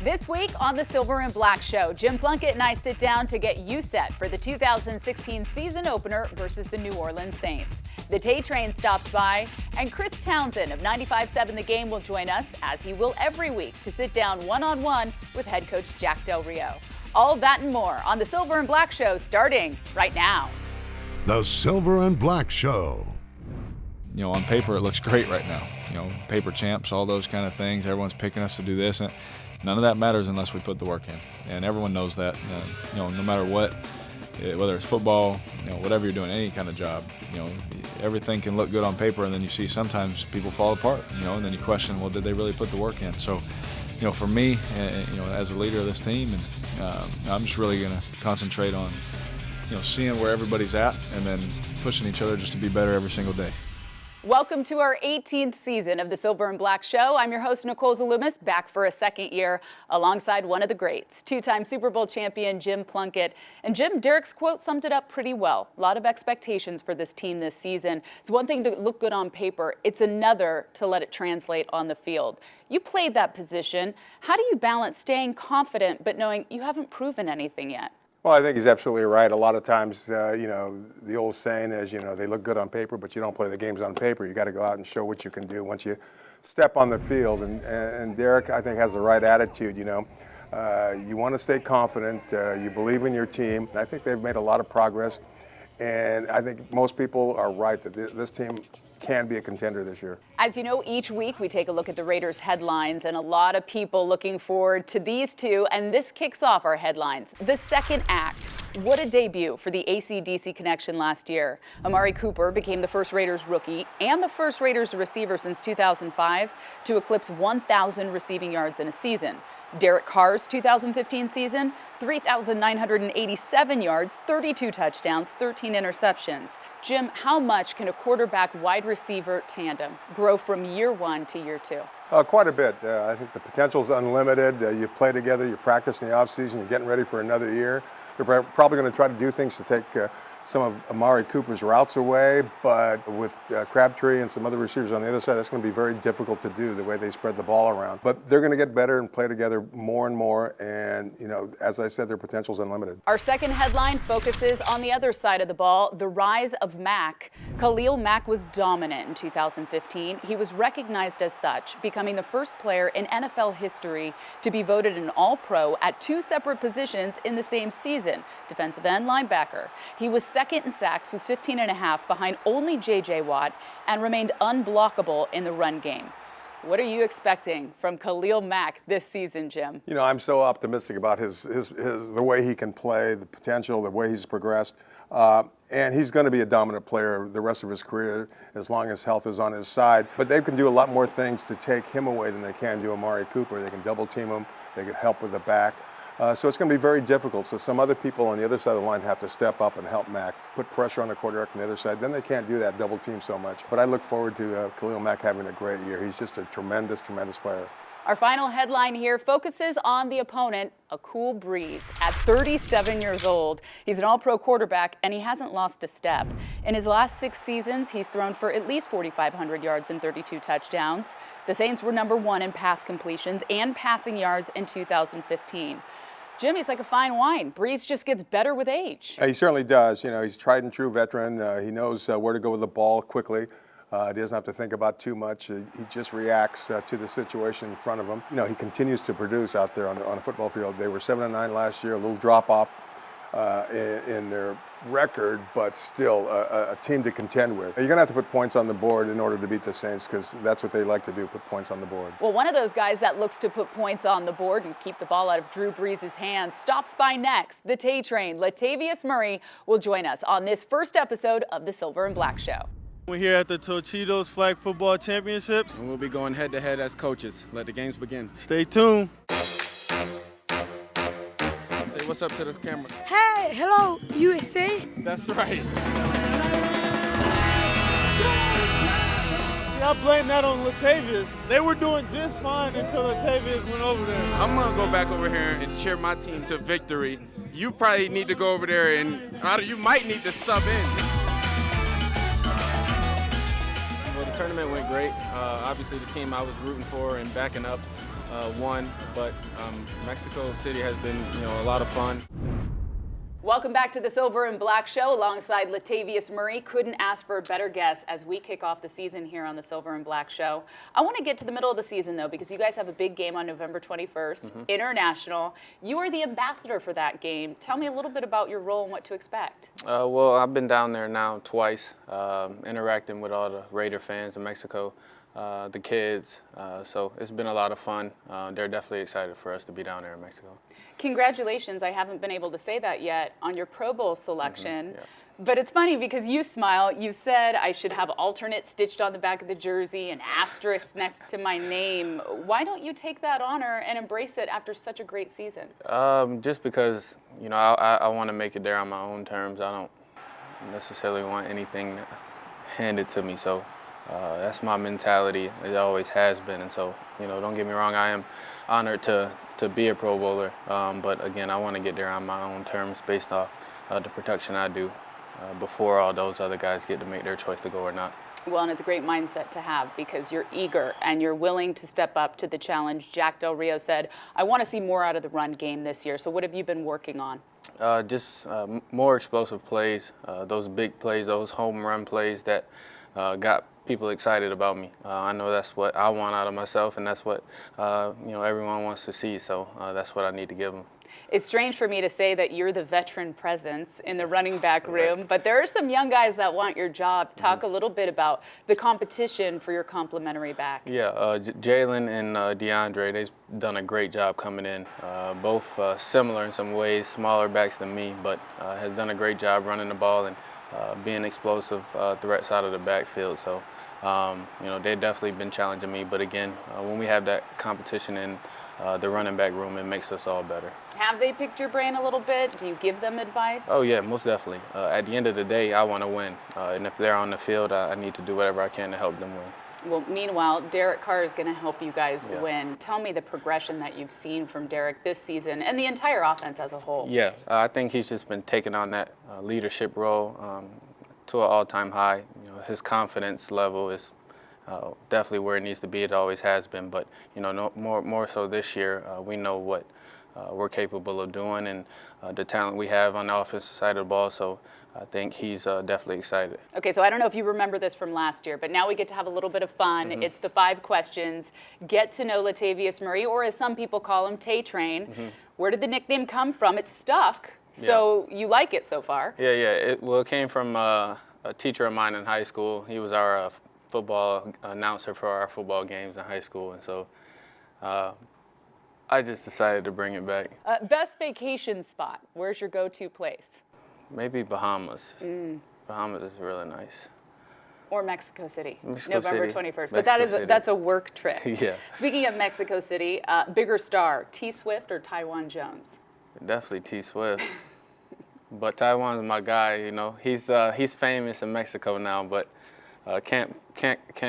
This week on the Silver and Black Show, Jim Plunkett and I sit down to get you set for the 2016 season opener versus the New Orleans Saints. The Tay Train stops by, and Chris Townsend of 95.7 The Game will join us, as he will every week, to sit down one-on-one with head coach Jack Del Rio. All that and more on the Silver and Black Show, starting right now. The Silver and Black Show. You know, on paper it looks great right now. You know, paper champs, all those kind of things. Everyone's picking us to do this, and none of that matters unless we put the work in. And everyone knows that. You know, no matter what, whether it's football, you know, whatever you're doing, any kind of job, you know, everything can look good on paper, and then you see sometimes people fall apart. You know, and then you question, well, did they really put the work in? So, you know, for me, you know, as a leader of this team, and I'm just really going to concentrate on, you know, seeing where everybody's at, and then pushing each other just to be better every single day. Welcome to our 18th season of the Silver and Black Show. I'm your host, Nicole Zalumis, back for a second year alongside one of the greats, two-time Super Bowl champion Jim Plunkett. And Jim, Derek's quote summed it up pretty well. A lot of expectations for this team this season. It's one thing to look good on paper. It's another to let it translate on the field. You played that position. How do you balance staying confident but knowing you haven't proven anything yet? Well, I think he's absolutely right. A lot of times, you know, the old saying is, you know, they look good on paper, but you don't play the games on paper. You got to go out and show what you can do once you step on the field. And Derek, I think, has the right attitude. You know, you want to stay confident. You believe in your team. I think they've made a lot of progress. And I think most people are right that this team can be a contender this year. As you know, each week we take a look at the Raiders headlines, and a lot of people looking forward to these two, and this kicks off our headlines. The second act. What a debut for the AC/DC connection last year. Amari Cooper became the first Raiders rookie and the first Raiders receiver since 2005 to eclipse 1,000 receiving yards in a season. Derek Carr's 2015 season, 3,987 yards, 32 touchdowns, 13 interceptions. Jim, how much can a quarterback wide receiver tandem grow from year one to year two? Quite a bit. I think the potential is unlimited. You play together, you practice in the offseason, you're getting ready for another year. They're probably going to try to do things to take some of Amari Cooper's routes away, but with Crabtree and some other receivers on the other side, that's going to be very difficult to do, the way they spread the ball around. But they're going to get better and play together more and more, and, you know, as I said, their potential is unlimited. Our second headline focuses on the other side of the ball, the rise of Mack. Khalil Mack was dominant in 2015. He was recognized as such, becoming the first player in NFL history to be voted an All-Pro at two separate positions in the same season, defensive end, linebacker. He was second in sacks with 15.5 behind only J.J. Watt, and remained unblockable in the run game. What are you expecting from Khalil Mack this season, Jim? You know, I'm so optimistic about the way he can play, the potential, the way he's progressed. And he's going to be a dominant player the rest of his career as long as health is on his side. But they can do a lot more things to take him away than they can do Amari Cooper. They can double team him. They can help with the back. So it's going to be very difficult. So some other people on the other side of the line have to step up and help Mack, put pressure on the quarterback on the other side. Then they can't do that double team so much. But I look forward to Khalil Mack having a great year. He's just a tremendous, tremendous player. Our final headline here focuses on the opponent, a cool breeze. At 37 years old, he's an All-Pro quarterback, and he hasn't lost a step. In his last 6 seasons, he's thrown for at least 4,500 yards and 32 touchdowns. The Saints were number 1 in pass completions and passing yards in 2015. Jim, he's like a fine wine. Breeze just gets better with age. He certainly does. You know, he's tried and true veteran. He knows where to go with the ball quickly. He doesn't have to think about too much. He just reacts to the situation in front of him. You know, he continues to produce out there on the football field. They were 7-9 last year, a little drop off in their record, but still a team to contend with. You're going to have to put points on the board in order to beat the Saints, because that's what they like to do, put points on the board. Well, one of those guys that looks to put points on the board and keep the ball out of Drew Brees' hands stops by next. The Tay Train, Latavius Murray, will join us on this first episode of the Silver and Black Show. We're here at the Torchitos Flag Football Championships. And we'll be going head-to-head as coaches. Let the games begin. Stay tuned. Say what's up to the camera. Hey, hello, USA. That's right. See, I blame that on Latavius. They were doing just fine until Latavius went over there. I'm going to go back over here and cheer my team to victory. You probably need to go over there and you might need to sub in. Well, the tournament went great. Obviously, the team I was rooting for and backing up won, but Mexico City has been, a lot of fun. Welcome back to the Silver and Black Show alongside Latavius Murray. Couldn't ask for a better guest as we kick off the season here on the Silver and Black Show. I want to get to the middle of the season, though, because you guys have a big game on November 21st, international. You are the ambassador for that game. Tell me a little bit about your role and what to expect. Well, I've been down there now twice, interacting with all the Raider fans in Mexico, the kids. So it's been a lot of fun. They're definitely excited for us to be down there in Mexico. Congratulations, I haven't been able to say that yet, on your Pro Bowl selection. But it's funny because you smile. You said I should have alternate stitched on the back of the jersey, an asterisk next to my name. Why don't you take that honor and embrace it after such a great season? Just because, I want to make it there on my own terms. I don't necessarily want anything handed to me. So that's my mentality. It always has been. And so, don't get me wrong, I am honored to be a Pro Bowler. But again, I want to get there on my own terms based off the production I do before all those other guys get to make their choice to go or not. Well, and it's a great mindset to have because you're eager and you're willing to step up to the challenge. Jack Del Rio said, I want to see more out of the run game this year. So what have you been working on? Just more explosive plays, those big plays, those home run plays that got people excited about me. I know that's what I want out of myself, and that's what everyone wants to see. So that's what I need to give them. It's strange for me to say that you're the veteran presence in the running back room, but there are some young guys that want your job. Talk a little bit about the competition for your complimentary back. Yeah, Jalen and DeAndre, they've done a great job coming in. Both similar in some ways, smaller backs than me, but has done a great job running the ball and being explosive threats out of the backfield. So, they've definitely been challenging me. But again, when we have that competition in the running back room, it makes us all better. Have they picked your brain a little bit? Do you give them advice? Oh, yeah, most definitely. At the end of the day, I want to win. And if they're on the field, I need to do whatever I can to help them win. Well, meanwhile, Derek Carr is going to help you guys win. Tell me the progression that you've seen from Derek this season and the entire offense as a whole. Yeah, I think he's just been taking on that leadership role to an all-time high. His confidence level is definitely where it needs to be. It always has been, but more so this year. We know what we're capable of doing and the talent we have on the offensive side of the ball. So I think he's definitely excited. Okay, so I don't know if you remember this from last year, but now we get to have a little bit of fun. It's the 5 questions. Get to know Latavius Murray, or as some people call him, Tay Train. Where did the nickname come from? It's stuck, so you like it so far. Yeah. It came from a teacher of mine in high school. He was our football announcer for our football games in high school, and so I just decided to bring it back. Best vacation spot? Where's your go-to place? Maybe Bahamas. Bahamas is really nice. Or Mexico City, Mexico November City. 21st. Mexico But that's a work trip. Yeah. Speaking of Mexico City, bigger star, T Swift or Tywan Jones? Definitely T Swift. But Tywan's my guy. He's famous in Mexico now, but can't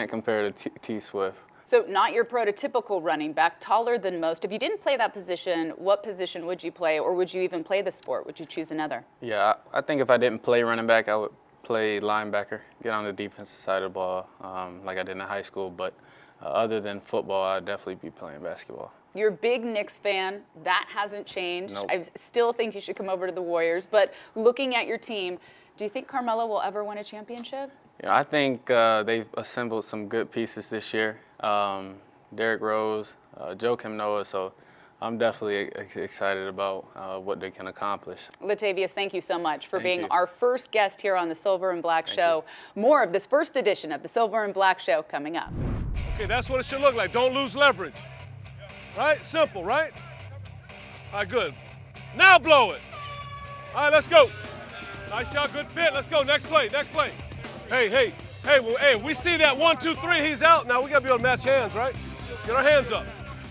compare to T Swift. So not your prototypical running back, taller than most. If you didn't play that position, what position would you play, or would you even play the sport? Would you choose another? Yeah, I think if I didn't play running back, I would play linebacker, get on the defensive side of the ball like I did in high school. But other than football, I'd definitely be playing basketball. You're a big Knicks fan. That hasn't changed. Nope. I still think you should come over to the Warriors. But looking at your team, do you think Carmelo will ever win a championship? I think they've assembled some good pieces this year. Derrick Rose, Joakim Noah, so I'm definitely excited about what they can accomplish. Latavius, thank you so much for being you. our first guest here on the Silver and Black Show. More of this first edition of the Silver and Black Show coming up. Okay, that's what it should look like. Don't lose leverage. Right? Simple, right? All right, good. Now blow it. All right, let's go. Nice shot, good fit. Let's go. Next play, next play. Hey, we see that 1, 2, 3, he's out. Now we gotta be able to match hands, right? Get our hands up.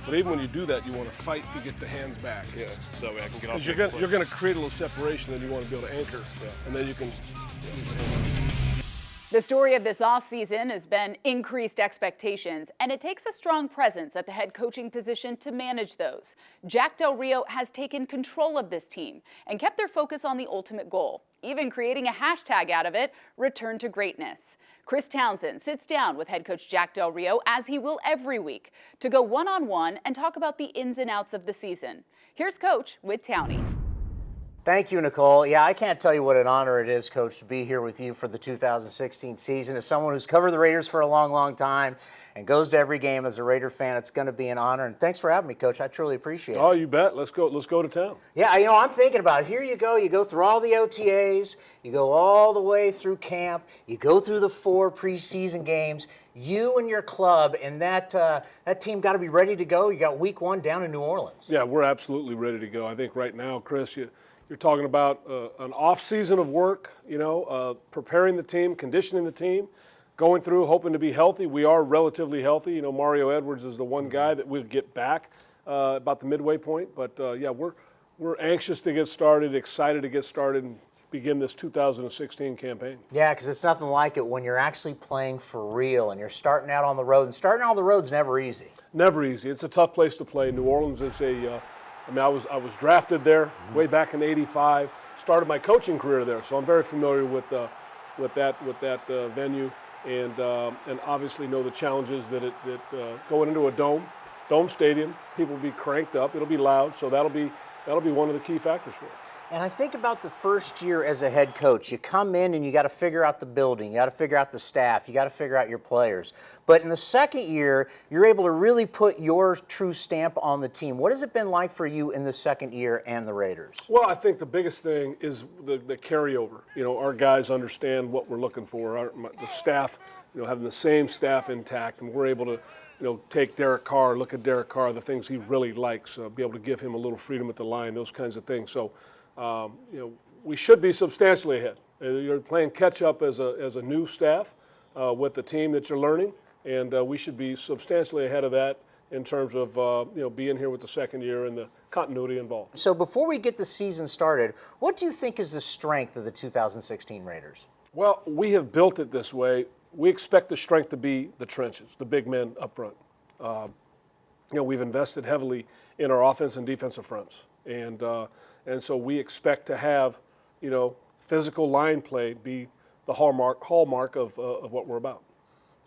But even when you do that, you want to fight to get the hands back. Yeah. So I can get off. Because you're gonna create a little separation, and you want to be able to anchor, and then you can. The story of this offseason has been increased expectations, and it takes a strong presence at the head coaching position to manage those. Jack Del Rio has taken control of this team and kept their focus on the ultimate goal, even creating a hashtag out of it, Return to Greatness. Chris Townsend sits down with head coach Jack Del Rio, as he will every week, to go one-on-one and talk about the ins and outs of the season. Here's Coach with Townie. Thank you, Nicole. Yeah, I can't tell you what an honor it is, Coach, to be here with you for the 2016 season. As someone who's covered the Raiders for a long, long time and goes to every game as a Raider fan, it's going to be an honor. And thanks for having me, Coach. I truly appreciate it. Oh, you bet. Let's go to town. Yeah, I'm thinking about it. Here you go through all the OTAs, you go all the way through camp, you go through the 4 preseason games. You and your club and that team got to be ready to go. You got week 1 down in New Orleans. Yeah, we're absolutely ready to go. I think right now, Chris, you're talking about an off season of work, preparing the team, conditioning the team, going through, hoping to be healthy. We are relatively healthy. Mario Edwards is the one guy that we'll get back about the midway point. But yeah, we're anxious to get started, excited to get started and begin this 2016 campaign. Yeah, because it's nothing like it when you're actually playing for real and you're starting out on the road. And starting out on the road's never easy. Never easy. It's a tough place to play. New Orleans is I was drafted there way back in '85. Started my coaching career there, so I'm very familiar with that venue, and obviously know the challenges that going into a dome stadium. People will be cranked up. It'll be loud, so that'll be one of the key factors for it. And I think about the first year as a head coach. You come in and you got to figure out the building, you got to figure out the staff, you got to figure out your players. But in the second year, you're able to really put your true stamp on the team. What has it been like for you in the second year and the Raiders? Well, I think the biggest thing is the carryover. Our guys understand what we're looking for. The staff, having the same staff intact, and we're able to take Derek Carr, look at Derek Carr, the things he really likes, be able to give him a little freedom at the line, those kinds of things. So, we should be substantially ahead. You're playing catch up as a new staff with the team that you're learning, and we should be substantially ahead of that in terms of being here with the second year and the continuity involved. So before we get the season started, what do you think is the strength of the 2016 Raiders? Well, we have built it this way. We expect the strength to be the trenches, the big men up front. We've invested heavily in our offense and defensive fronts, and so we expect to have, physical line play be the hallmark of what we're about.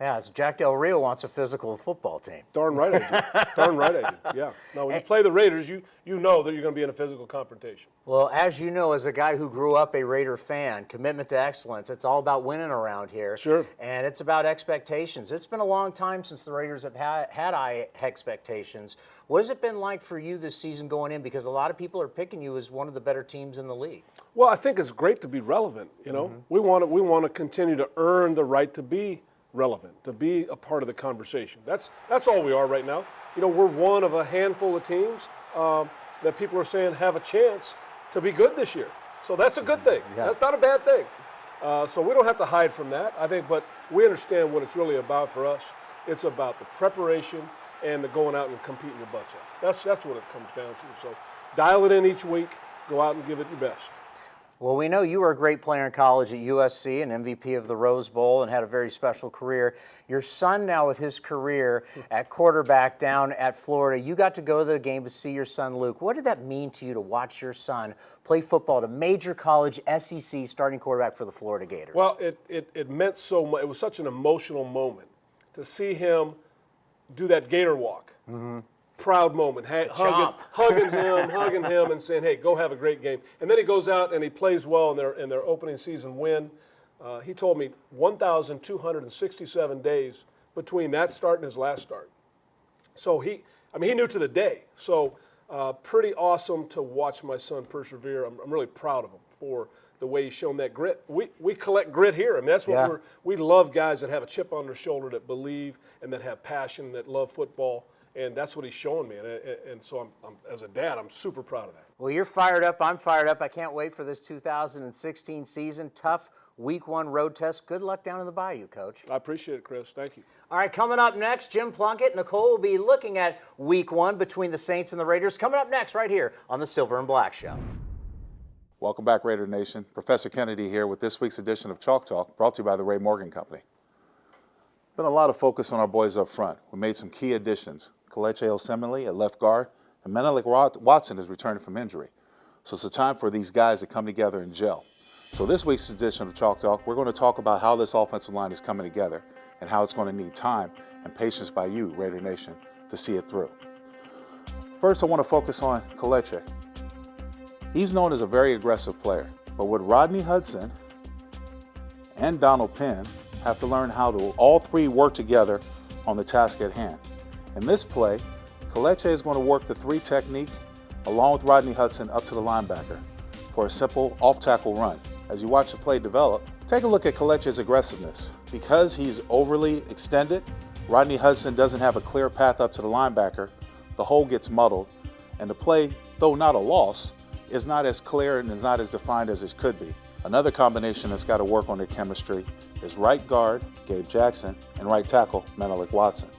Yeah, it's Jack Del Rio wants a physical football team. Darn right I do. Darn right I do. Yeah. Now, when you play the Raiders, you know that you're going to be in a physical confrontation. Well, as you know, as a guy who grew up a Raider fan, commitment to excellence, it's all about winning around here. Sure. And it's about expectations. It's been a long time since the Raiders have had high expectations. What has it been like for you this season going in? Because a lot of people are picking you as one of the better teams in the league. Well, I think it's great to be relevant. We want to continue to earn the right to be relevant, to be a part of the conversation. That's all we are right now. We're one of a handful of teams that people are saying have a chance to be good this year. So that's a good thing. Yeah. That's not a bad thing. So we don't have to hide from that, I think, but we understand what it's really about for us. It's about the preparation and the going out and competing your butts off. That's what it comes down to. So dial it in each week, go out and give it your best. Well, we know you were a great player in college at USC, an MVP of the Rose Bowl, and had a very special career. Your son now with his career at quarterback down at Florida, you got to go to the game to see your son Luke. What did that mean to you to watch your son play football at a major college SEC starting quarterback for the Florida Gators? Well, it meant so much. It was such an emotional moment to see him do that Gator walk. Mm-hmm. Proud moment, hugging him and saying, hey, go have a great game. And then he goes out and he plays well in their opening season win. He told me 1,267 days between that start and his last start. So he knew to the day. So pretty awesome to watch my son persevere. I'm really proud of him for the way he's shown that grit. We collect grit here. That's what we love, guys that have a chip on their shoulder, that believe and that have passion, that love football. And that's what he's showing me. And so I'm, as a dad, I'm super proud of that. Well, you're fired up. I'm fired up. I can't wait for this 2016 season. Tough week 1 road test. Good luck down in the Bayou, Coach. I appreciate it, Chris. Thank you. All right, coming up next, Jim Plunkett. Nicole will be looking at week 1 between the Saints and the Raiders. Coming up next right here on the Silver and Black Show. Welcome back, Raider Nation. Professor Kennedy here with this week's edition of Chalk Talk, brought to you by the Ray Morgan Company. Been a lot of focus on our boys up front. We made some key additions. Kelechi Osemele at left guard, and Menelik Watson is returning from injury. So it's a time for these guys to come together and gel. So this week's edition of Chalk Talk, we're going to talk about how this offensive line is coming together and how it's going to need time and patience by you, Raider Nation, to see it through. First, I want to focus on Kelechi. He's known as a very aggressive player, but with Rodney Hudson and Donald Penn have to learn how to all three work together on the task at hand. In this play, Kelechi is going to work the three technique along with Rodney Hudson up to the linebacker for a simple off-tackle run. As you watch the play develop, take a look at Kelechi's aggressiveness. Because he's overly extended, Rodney Hudson doesn't have a clear path up to the linebacker, the hole gets muddled, and the play, though not a loss, is not as clear and is not as defined as it could be. Another combination that's got to work on their chemistry is right guard, Gabe Jackson, and right tackle, Menelik Watson.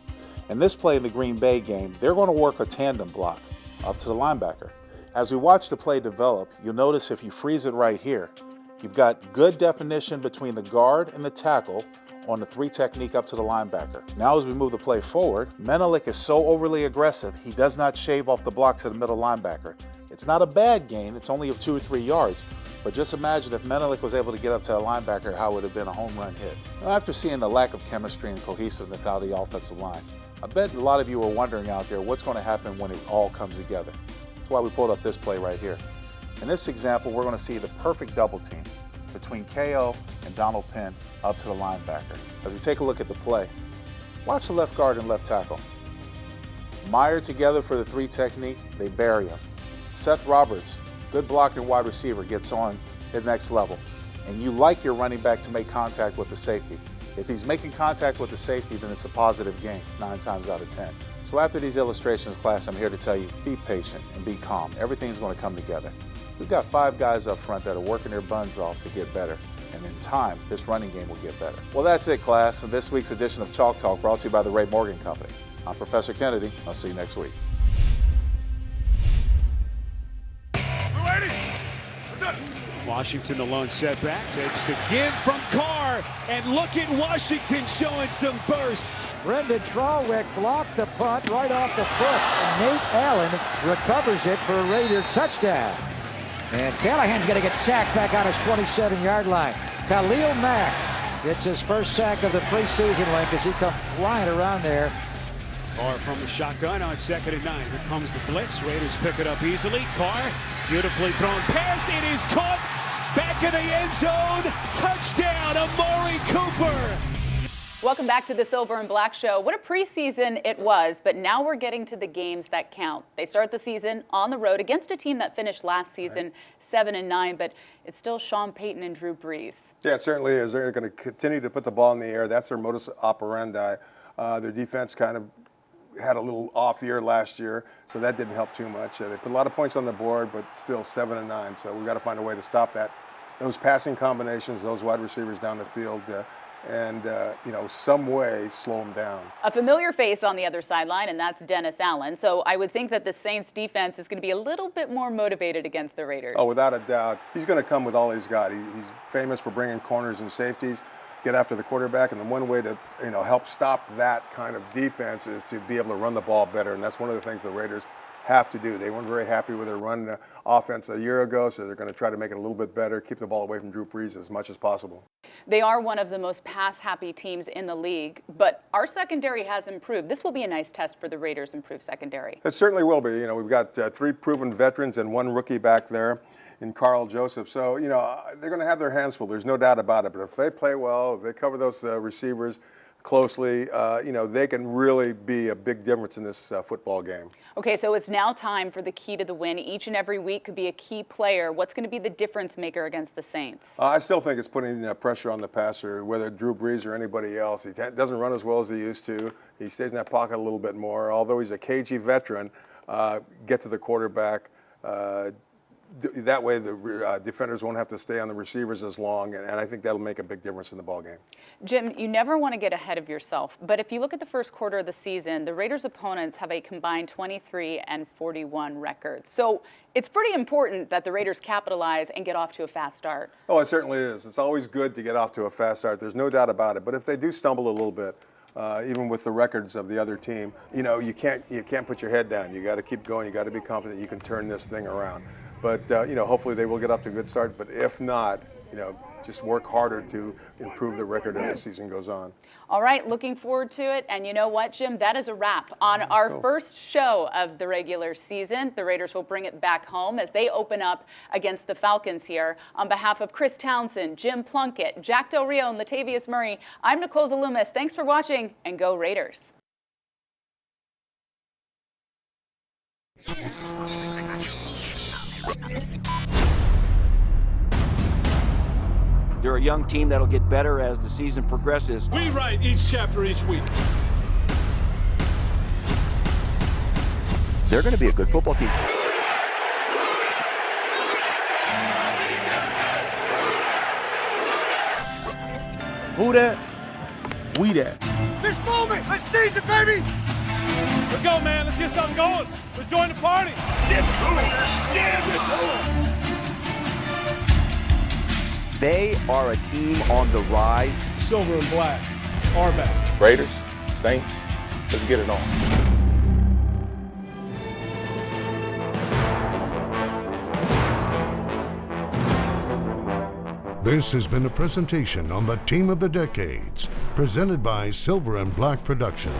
In this play in the Green Bay game, they're going to work a tandem block up to the linebacker. As we watch the play develop, you'll notice if you freeze it right here, you've got good definition between the guard and the tackle on the three technique up to the linebacker. Now as we move the play forward, Menelik is so overly aggressive, he does not shave off the block to the middle linebacker. It's not a bad gain, it's only of 2 or 3 yards, but just imagine if Menelik was able to get up to a linebacker, how it would have been a home run hit. Now, after seeing the lack of chemistry and cohesiveness out of the offensive line, I bet a lot of you are wondering out there what's going to happen when it all comes together. That's why we pulled up this play right here. In this example, we're going to see the perfect double team between KO and Donald Penn up to the linebacker. As we take a look at the play, watch the left guard and left tackle. Mired together for the three technique, they bury him. Seth Roberts, good blocking wide receiver, gets on the next level. And you like your running back to make contact with the safety. If he's making contact with the safety, then it's a positive gain, 9 times out of 10. So after these illustrations, class, I'm here to tell you, be patient and be calm. Everything's going to come together. We've got 5 guys up front that are working their buns off to get better. And in time, this running game will get better. Well, that's it, class. And this week's edition of Chalk Talk brought to you by the Ray Morgan Company. I'm Professor Kennedy. I'll see you next week. Washington, the lone setback, takes the give from Carr, and look at Washington showing some burst. Brendan Trawick blocked the punt right off the foot, and Nate Allen recovers it for a Raider touchdown. And Callahan's going to get sacked back on his 27-yard line. Khalil Mack gets his first sack of the preseason link as he comes flying around there. Carr from the shotgun on 2nd and 9. Here comes the blitz. Raiders pick it up easily. Carr, beautifully thrown pass. It is caught. Back in the end zone. Touchdown, Amari Cooper. Welcome back to the Silver and Black Show. What a preseason it was, but now we're getting to the games that count. They start the season on the road against a team that finished last season 7-9, but it's still Sean Payton and Drew Brees. Yeah, it certainly is. They're going to continue to put the ball in the air. That's their modus operandi. Their defense kind of had a little off year last year, so that didn't help too much. They put a lot of points on the board, but still 7-9. So we've got to find a way to stop that. Those passing combinations, those wide receivers down the field, and some way slow them down. A familiar face on the other sideline, and that's Dennis Allen. So I would think that the Saints defense is going to be a little bit more motivated against the Raiders. Oh, without a doubt. He's going to come with all he's got. He's famous for bringing corners and safeties, get after the quarterback, and the one way to help stop that kind of defense is to be able to run the ball better, and that's one of the things the Raiders have to do. They weren't very happy with their run offense a year ago, so they're going to try to make it a little bit better, keep the ball away from Drew Brees as much as possible. They are one of the most pass-happy teams in the league, but our secondary has improved. This will be a nice test for the Raiders' improved secondary. It certainly will be. We've got 3 proven veterans and 1 rookie back there in Carl Joseph. So, they're going to have their hands full. There's no doubt about it. But if they play well, if they cover those receivers closely, they can really be a big difference in this football game. Okay, so it's now time for the key to the win. Each and every week could be a key player. What's going to be the difference maker against the Saints? I still think it's putting pressure on the passer, whether Drew Brees or anybody else. He doesn't run as well as he used to. He stays in that pocket a little bit more. Although he's a cagey veteran, get to the quarterback. That way the defenders won't have to stay on the receivers as long, and I think that'll make a big difference in the ballgame. Jim, you never want to get ahead of yourself, but if you look at the first quarter of the season, the Raiders' opponents have a combined 23-41 record. So it's pretty important that the Raiders capitalize and get off to a fast start. Oh, it certainly is. It's always good to get off to a fast start. There's no doubt about it. But if they do stumble a little bit, even with the records of the other team, you can't put your head down. You got to keep going. You got to be confident you can turn this thing around. But hopefully they will get up to a good start. But if not, just work harder to improve the record as the season goes on. All right, looking forward to it. And you know what, Jim? That is a wrap on our first show of the regular season. The Raiders will bring it back home as they open up against the Falcons here. On behalf of Chris Townsend, Jim Plunkett, Jack Del Rio, and Latavius Murray, I'm Nicole Zalumis. Thanks for watching, and go Raiders. They're a young team that'll get better as the season progresses. We write each chapter each week. They're going to be a good football team. Who that? We that. This moment, let's seize it, baby! Let's go, man. Let's get something going. Let's join the party. Give it to them. Give it to them. They are a team on the rise. Silver and black are back. Raiders, Saints, let's get it on. This has been a presentation on the Team of the Decades, presented by Silver and Black Productions.